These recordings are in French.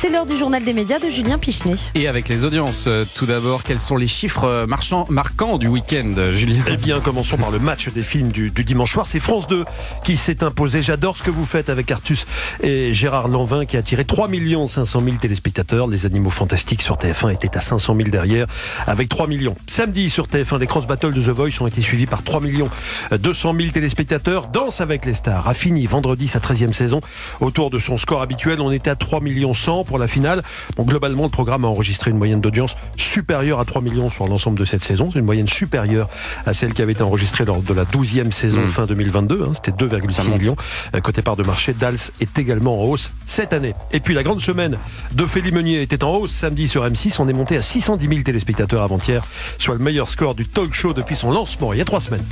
C'est l'heure du journal des médias de Julien Pichenet. Et avec les audiences, tout d'abord, quels sont les chiffres marquants du week-end, Julien? Eh bien, commençons par le match des films du dimanche soir. C'est France 2 qui s'est imposé. J'adore ce que vous faites avec Artus et Gérard Lanvin qui a attiré 3 500 000 téléspectateurs. Les Animaux Fantastiques sur TF1 étaient à 500 000 derrière avec 3 millions. Samedi sur TF1, les cross battles de The Voice ont été suivis par 3 200 000 téléspectateurs. Danse avec les stars a fini vendredi sa 13e saison. Autour de son score habituel, on était à 3 100 000 pour la finale. Bon, globalement, le programme a enregistré une moyenne d'audience supérieure à 3 millions sur l'ensemble de cette saison. C'est une moyenne supérieure à celle qui avait été enregistrée lors de la 12e saison fin 2022. C'était 2,6 millions. Côté part de marché, Dals est également en hausse cette année. Et puis la grande semaine d'Ophélie Meunier était en hausse samedi sur M6. On est monté à 610 000 téléspectateurs avant-hier, soit le meilleur score du talk show depuis son lancement il y a 3 semaines.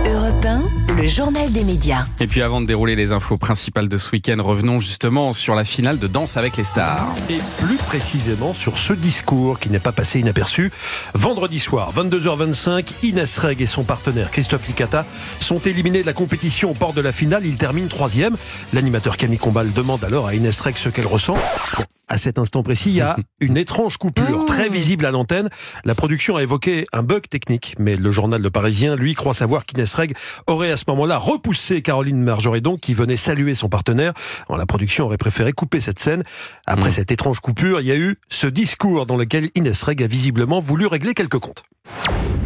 Europe 1, le journal des médias. Et puis avant de dérouler les infos principales de ce week-end, revenons justement sur la finale de Danse avec les stars. Et plus précisément sur ce discours qui n'est pas passé inaperçu. Vendredi soir, 22h25, Inès Reg et son partenaire Christophe Licata sont éliminés de la compétition au port de la finale. Ils terminent 3e. L'animateur Camille Combal demande alors à Inès Reg ce qu'elle ressent. Bon, à cet instant précis, il y a une étrange coupure très visible à l'antenne. La production a évoqué un bug technique, mais le journal Le Parisien, lui, croit savoir qu'Inès Reg aurait à ce moment-là repoussé Caroline Marjoredon qui venait saluer son partenaire. Alors, la production aurait préféré couper cette scène. Après cette étrange coupure, il y a eu ce discours dans lequel Inès Reg a visiblement voulu régler quelques comptes.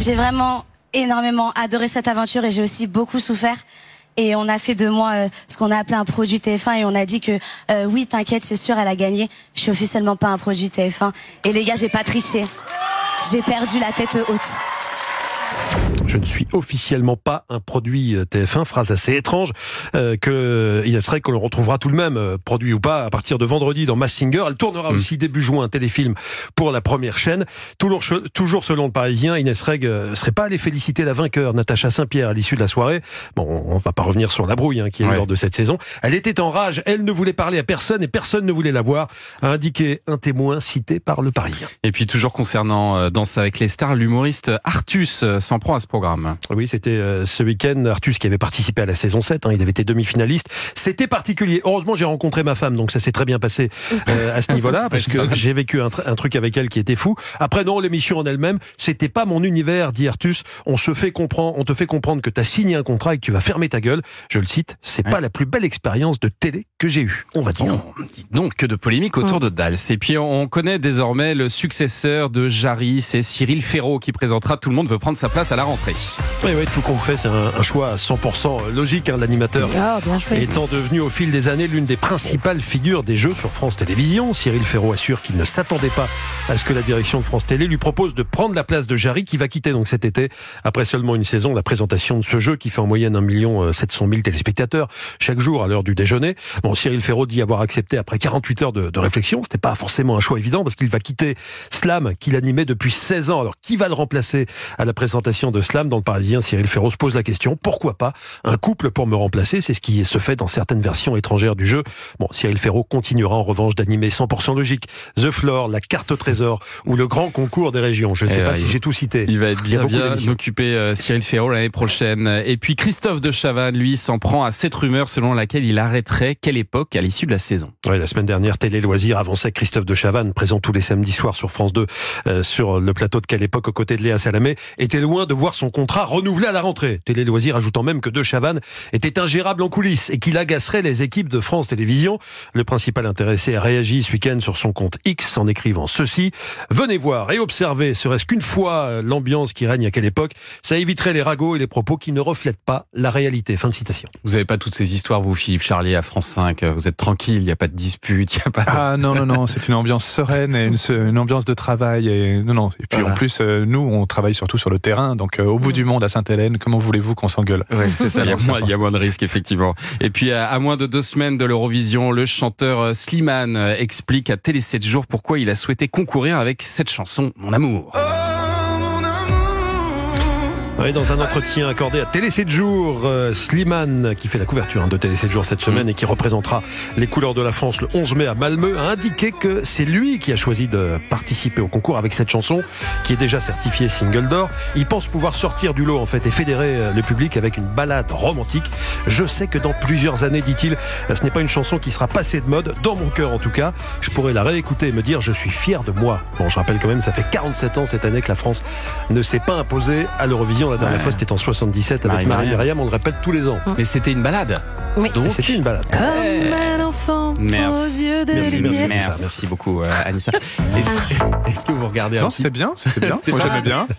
J'ai vraiment énormément adoré cette aventure et j'ai aussi beaucoup souffert. Et on a fait de moi ce qu'on a appelé un produit TF1 et on a dit que oui, t'inquiète, c'est sûr, elle a gagné. Je suis officiellement pas un produit TF1. Et les gars, j'ai pas triché. J'ai perdu la tête haute. Je ne suis officiellement pas un produit TF1, phrase assez étrange que Inès Reg, qu'on le retrouvera tout de même, produit ou pas, à partir de vendredi dans Masked Singer. Elle tournera aussi début juin un téléfilm pour la première chaîne. Toujours selon le Parisien, Inès Reg serait pas allée féliciter la vainqueur, Natacha Saint-Pierre, à l'issue de la soirée. Bon, on va pas revenir sur la brouille qui est lors de cette saison. Elle était en rage, elle ne voulait parler à personne et personne ne voulait la voir, a indiqué un témoin cité par le Parisien. Et puis toujours concernant Danse avec les stars, l'humoriste Artus s'en prend à ce programme. Oui, c'était ce week-end, Artus qui avait participé à la saison 7, il avait été demi-finaliste. C'était particulier. Heureusement, j'ai rencontré ma femme, donc ça s'est très bien passé à ce niveau-là, parce que j'ai vécu un truc avec elle qui était fou. Après, non, l'émission en elle-même, c'était pas mon univers, dit Artus. On te fait comprendre que t'as signé un contrat et que tu vas fermer ta gueule. Je le cite, c'est pas la plus belle expérience de télé que j'ai eue, on va dire. Dites donc, que de polémique autour de Dals. Et puis, on connaît désormais le successeur de Jarry, c'est Cyril Ferraud qui présentera Tout le monde veut prendre sa place à la rentrée. Oui, tout compte fait, c'est un choix à 100% logique. L'animateur étant devenu au fil des années l'une des principales figures des jeux sur France Télévisions. Cyril Ferraud assure qu'il ne s'attendait pas à ce que la direction de France Télé lui propose de prendre la place de Jarry, qui va quitter donc cet été, après seulement une saison, la présentation de ce jeu qui fait en moyenne 1 700 000 téléspectateurs chaque jour à l'heure du déjeuner. Bon, Cyril Ferraud dit avoir accepté après 48 heures de réflexion. C'était pas forcément un choix évident parce qu'il va quitter Slam, qu'il animait depuis 16 ans. Alors, qui va le remplacer à la présentation de Slam? Dans le Parisien, Cyril Ferraud se pose la question, pourquoi pas un couple pour me remplacer? C'est ce qui se fait dans certaines versions étrangères du jeu. Bon, Cyril Ferraud continuera en revanche d'animer 100% logique, The Floor, la carte au trésor ou le grand concours des régions. Je ne sais pas si j'ai tout cité. Il va être bien occupé, Cyril Ferraud, l'année prochaine. Et puis Christophe de Chavannes, lui, s'en prend à cette rumeur selon laquelle il arrêterait Quelle époque à l'issue de la saison. Oui, la semaine dernière, Télé Loisirs avançait que Christophe de Chavannes, présent tous les samedis soirs sur France 2, sur le plateau de Quelle époque aux côtés de Léa Salamé, était loin de voir son contrat renouvelé à la rentrée. Télé Loisirs ajoutant même que De Chavannes était ingérable en coulisses et qu'il agacerait les équipes de France Télévisions. Le principal intéressé a réagi ce week-end sur son compte X en écrivant ceci: venez voir et observer, serait-ce qu'une fois, l'ambiance qui règne à Quelle époque. Ça éviterait les ragots et les propos qui ne reflètent pas la réalité. Fin de citation. Vous n'avez pas toutes ces histoires, vous, Philippe Charlier, à France 5. Vous êtes tranquille, il n'y a pas de dispute, il n'y a pas... Ah non, c'est une ambiance sereine et une ambiance de travail. Et puis en plus, nous, on travaille surtout sur le terrain, donc au bout du monde, à Sainte-Hélène, comment voulez-vous qu'on s'engueule? Ouais, c'est ça, il y a moins de risques, effectivement. Et puis, à moins de 2 semaines de l'Eurovision, le chanteur Slimane explique à Télé 7 jours pourquoi il a souhaité concourir avec cette chanson, Mon amour. Oui, dans un entretien accordé à Télé 7 jours, Slimane, qui fait la couverture de Télé 7 jours cette semaine et qui représentera les couleurs de la France le 11 mai à Malmö, a indiqué que c'est lui qui a choisi de participer au concours avec cette chanson qui est déjà certifiée single d'or. Il pense pouvoir sortir du lot en fait et fédérer le public avec une ballade romantique. Je sais que dans plusieurs années, dit-il, ce n'est pas une chanson qui sera passée de mode, dans mon cœur en tout cas. Je pourrais la réécouter et me dire je suis fier de moi. Bon, je rappelle quand même, ça fait 47 ans cette année que la France ne s'est pas imposée à l'Eurovision. La dernière fois, c'était en 77 avec Marie-Myriam. On le répète tous les ans. Mais c'était une balade. Oui. Donc, c'était une balade. Comme un enfant aux yeux de lumière. Merci beaucoup, Anissa. Est-ce que vous regardez un Non, petit... c'était bien.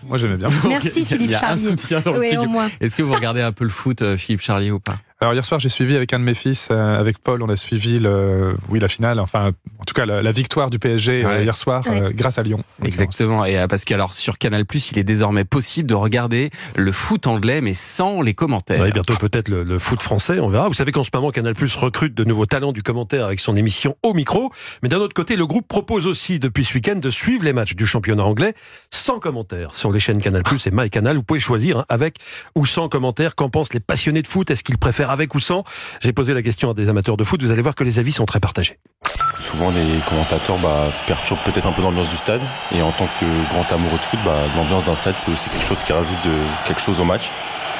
Moi, j'aimais bien. Merci Philippe Il y a un Charlier. soutien dans le Oui, studio. au moins. Est-ce que vous regardez un peu le foot, Philippe Charlier, ou pas? Alors hier soir, j'ai suivi avec un de mes fils, avec Paul, on a suivi la finale, enfin en tout cas la victoire du PSG hier soir grâce à Lyon. Exactement, et parce que alors sur Canal+, il est désormais possible de regarder le foot anglais mais sans les commentaires. Oui, bientôt peut-être le foot français, on verra. Vous savez qu'en ce moment, Canal+ recrute de nouveaux talents du commentaire avec son émission Au Micro. Mais d'un autre côté, le groupe propose aussi depuis ce week-end de suivre les matchs du championnat anglais sans commentaires sur les chaînes Canal+ et MyCanal. Vous pouvez choisir avec ou sans commentaires. Qu'en pensent les passionnés de foot? Est-ce qu'ils préfèrent avec ou sans? J'ai posé la question à des amateurs de foot. Vous allez voir que les avis sont très partagés. Souvent, les commentateurs perturbent peut-être un peu l'ambiance du stade. Et en tant que grand amoureux de foot, l'ambiance d'un stade, c'est aussi quelque chose qui rajoute quelque chose au match.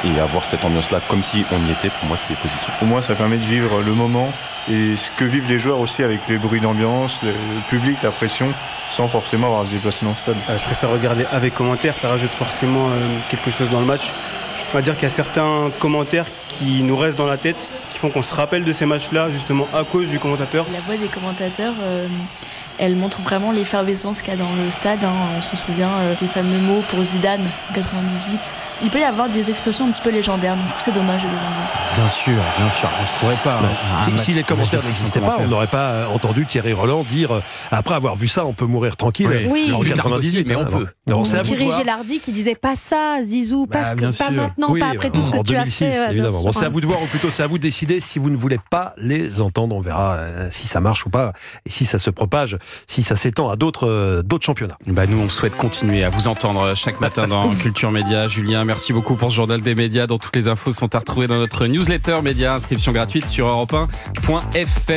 Et avoir cette ambiance-là comme si on y était, pour moi, c'est positif. Pour moi, ça permet de vivre le moment et ce que vivent les joueurs aussi avec les bruits d'ambiance, le public, la pression, sans forcément avoir à se déplacer dans le stade. Je préfère regarder avec commentaires, ça rajoute forcément quelque chose dans le match. Je dois dire qu'il y a certains commentaires qui nous restent dans la tête, qui font qu'on se rappelle de ces matchs-là, justement à cause du commentateur. La voix des commentateurs, elle montre vraiment l'effervescence qu'il y a dans le stade. On se souvient des fameux mots pour Zidane en 98. Il peut y avoir des expressions un petit peu légendaires, donc je trouve que c'est dommage de les enlever. Bien sûr, je pourrais pas. Si les commentaires n'existaient pas, on n'aurait pas entendu Thierry Roland dire après avoir vu ça, on peut mourir tranquille. Oui. En 98, mais on peut. Thierry Gélardi qui disait pas ça, Zizou, pas maintenant, oui, pas après tout ce que tu as 2006, fait. Évidemment. Bon, c'est à vous de voir, ou plutôt c'est à vous de décider si vous ne voulez pas les entendre. On verra si ça marche ou pas, et si ça se propage, si ça s'étend à d'autres championnats. Nous, on souhaite continuer à vous entendre chaque matin dans Culture Média. Julien, merci beaucoup pour ce journal des médias dont toutes les infos sont à retrouver dans notre newsletter média. Inscription gratuite sur europe1.fr.